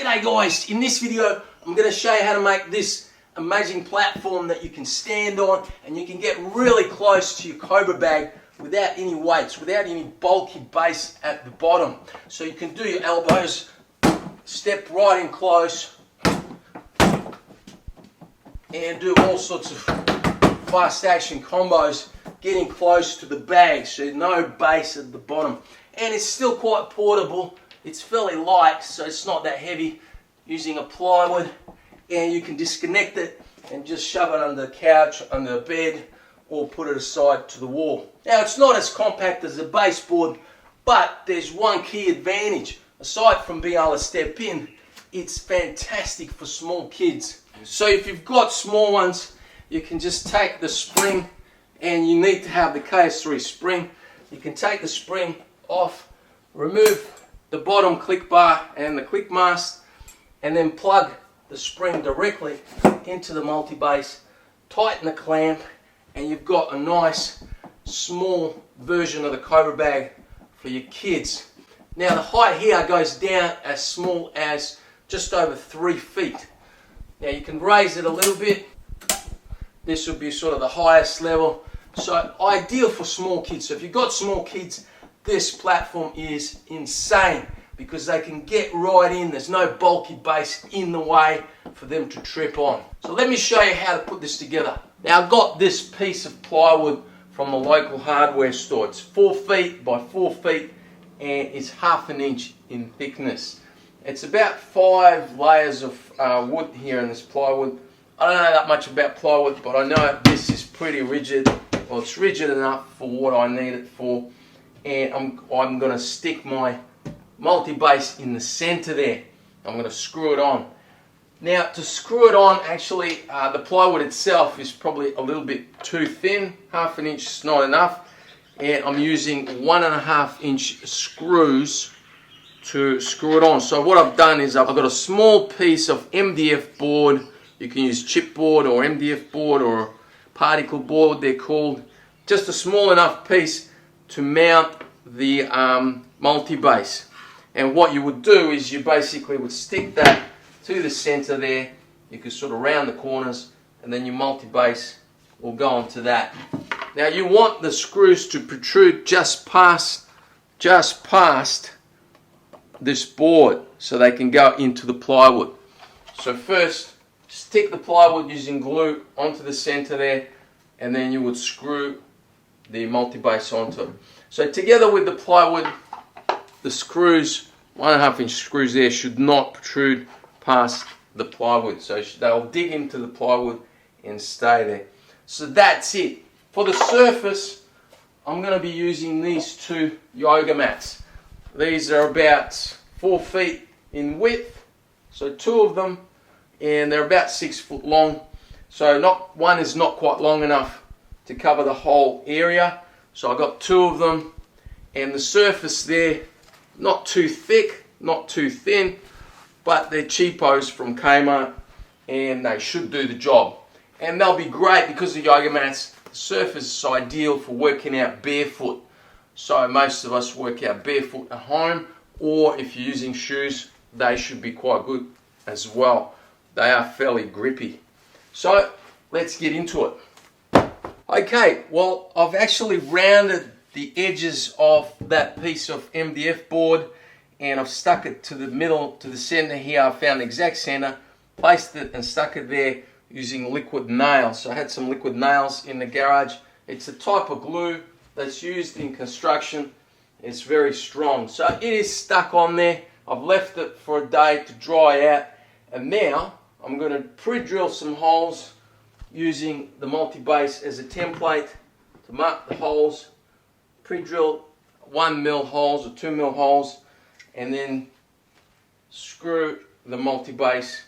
G'day guys, in this video I'm going to show you how to make this amazing platform that you can stand on and you can get really close to your Cobra bag without any weights, without any bulky base at the bottom. So you can do your elbows, step right in close and do all sorts of fast action combos getting close to the bag, so no base at the bottom. And it's still quite portable. It's fairly light, so it's not that heavy, using a plywood, and you can disconnect it and just shove it under the couch, under the bed, or put it aside to the wall. Now it's not as compact as a baseboard, but there's one key advantage. Aside from being able to step in, it's fantastic for small kids. So if you've got small ones, you can just take the spring, and you need to have the KS3 spring. You can take the spring off, remove the bottom click bar and the click mast, and then plug the spring directly into the multi-base, tighten the clamp, and you've got a nice small version of the Cobra bag for your kids. Now the height here goes down as small as just over 3 feet. Now you can raise it a little bit. This would be sort of the highest level. So ideal for small kids. So if you've got small kids, this platform is insane because they can get right in. There's no bulky base in the way for them to trip on. So let me show you how to put this together. Now I've got this piece of plywood from the local hardware store. It's 4 feet by 4 feet and it's 1/2 inch in thickness. It's about 5 layers of wood here in this plywood. I don't know that much about plywood, but I know this is pretty rigid. Well, it's rigid enough for what I need it for. And I'm going to stick my multi-base in the center there. I'm going to screw it on. Now to screw it on, actually the plywood itself is probably a little bit too thin. 1/2 inch is not enough. And I'm using 1.5 inch screws to screw it on. So what I've done is I've got a small piece of MDF board. You can use chipboard or MDF board or particle board, they're called. Just a small enough piece to mount the multi-base. And what you would do is you basically would stick that to the center there. You could sort of round the corners and then your multi-base will go onto that. Now you want the screws to protrude just past this board so they can go into the plywood. So first, stick the plywood using glue onto the center there, and then you would screw the multi-base onto it. So together with the plywood, the screws, 1.5 inch screws there, should not protrude past the plywood. So they'll dig into the plywood and stay there. So that's it. For the surface, I'm going to be using these 2 yoga mats. These are about 4 feet in width, so 2 of them, and they're about 6 foot long. So one is not quite long enough to cover the whole area. So I got 2 of them, and the surface there, not too thick, not too thin, but they're cheapos from Kmart, and they should do the job. And they'll be great because the yoga mats, the surface is ideal for working out barefoot. So most of us work out barefoot at home, or if you're using shoes, they should be quite good as well. They are fairly grippy. So let's get into it. Okay, well I've actually rounded the edges of that piece of MDF board and I've stuck it to the middle, to the center here. I found the exact center, placed it and stuck it there using liquid nails. So I had some liquid nails in the garage. It's a type of glue that's used in construction. It's very strong. So it is stuck on there. I've left it for a day to dry out, and now I'm going to pre-drill some holes using the multi-base as a template to mark the holes. Pre-drill 1 mil holes or 2 mil holes, and then screw the multi-base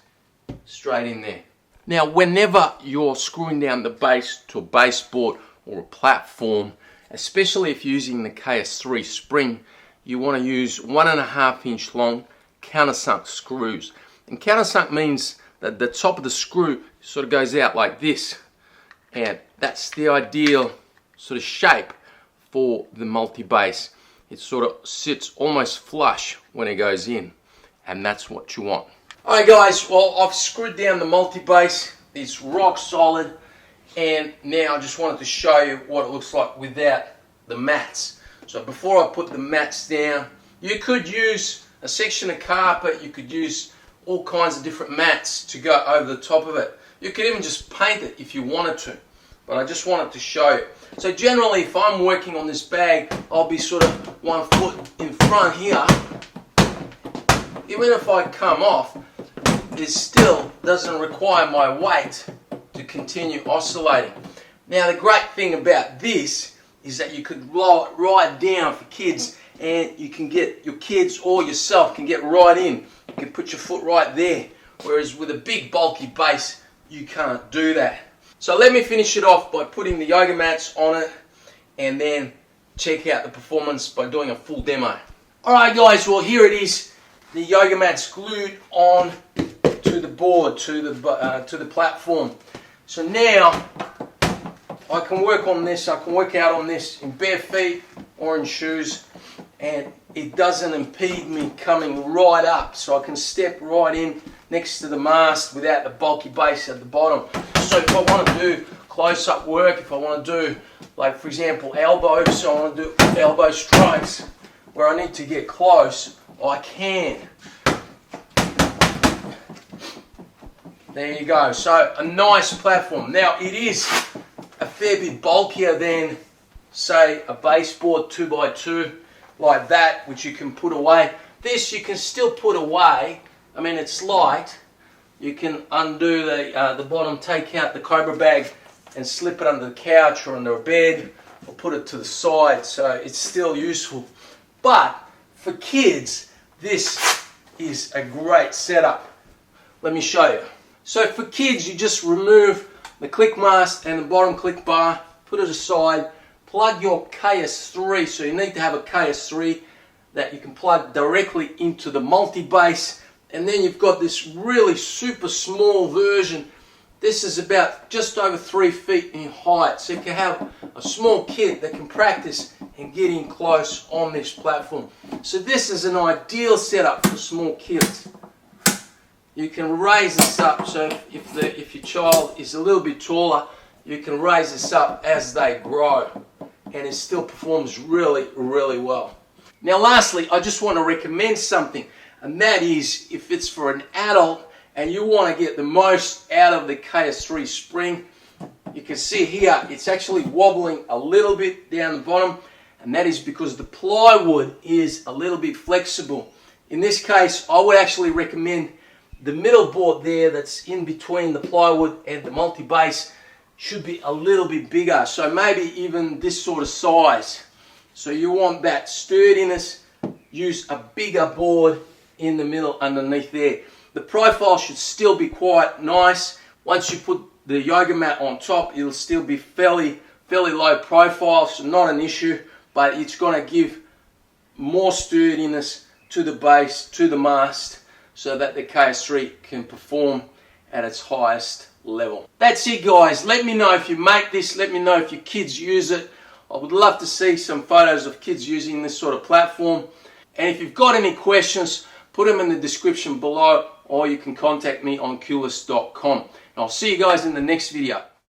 straight in there. Now whenever you're screwing down the base to a baseboard or a platform, especially if you're using the KS3 spring, you want to use 1.5 inch long countersunk screws. And countersunk means that the top of the screw sort of goes out like this, and that's the ideal sort of shape for the multi-base. It sort of sits almost flush when it goes in, and that's what you want. Alright guys, well I've screwed down the multi-base, it's rock solid, and now I just wanted to show you what it looks like without the mats. So before I put the mats down, you could use a section of carpet, you could use all kinds of different mats to go over the top of it. You could even just paint it if you wanted to, but I just wanted to show you. So generally if I'm working on this bag, I'll be sort of 1 foot in front here. Even if I come off, it still doesn't require my weight to continue oscillating. Now the great thing about this is that you could lower it right down for kids, and you can get your kids or yourself can get right in. You can put your foot right there, whereas with a big bulky base you can't do that. So let me finish it off by putting the yoga mats on it and then check out the performance by doing a full demo. Alright guys, well here it is, the yoga mats glued on to the board, to the platform. So now I can work on this, I can work out on this in bare feet or in shoes, and it doesn't impede me coming right up, so I can step right in next to the mast without the bulky base at the bottom. So if I want to do close-up work, if I want to do, like for example, elbows, so I want to do elbow strikes where I need to get close, I can. There you go. So a nice platform. Now it is a fair bit bulkier than, say, a baseboard 2x2 like that, which you can put away. This you can still put away. I mean, it's light. You can undo the bottom, take out the Cobra bag and slip it under the couch or under a bed or put it to the side, so it's still useful. But for kids, this is a great setup. Let me show you. So for kids, you just remove the click mast and the bottom click bar, put it aside, plug your KS3, so you need to have a KS3 that you can plug directly into the multi-base, and then you've got this really super small version. This is about just over 3 feet in height, so you can have a small kid that can practice and get in close on this platform. So this is an ideal setup for small kids. You can raise this up, so if your child is a little bit taller, you can raise this up as they grow, and it still performs really, really well. Now lastly, I just want to recommend something, and that is if it's for an adult and you want to get the most out of the KS3 spring, you can see here it's actually wobbling a little bit down the bottom, and that is because the plywood is a little bit flexible. In this case, I would actually recommend the middle board there that's in between the plywood and the multi-base should be a little bit bigger, so maybe even this sort of size. So you want that sturdiness, use a bigger board in the middle underneath there. The profile should still be quite nice. Once you put the yoga mat on top, it'll still be fairly low profile, so not an issue, but it's going to give more sturdiness to the base, to the mast, so that the KS3 can perform at its highest level. That's it guys. Let me know if you make this, let me know if your kids use it. I would love to see some photos of kids using this sort of platform. And if you've got any questions, put them in the description below, or you can contact me on Kewlus.com. And I'll see you guys in the next video.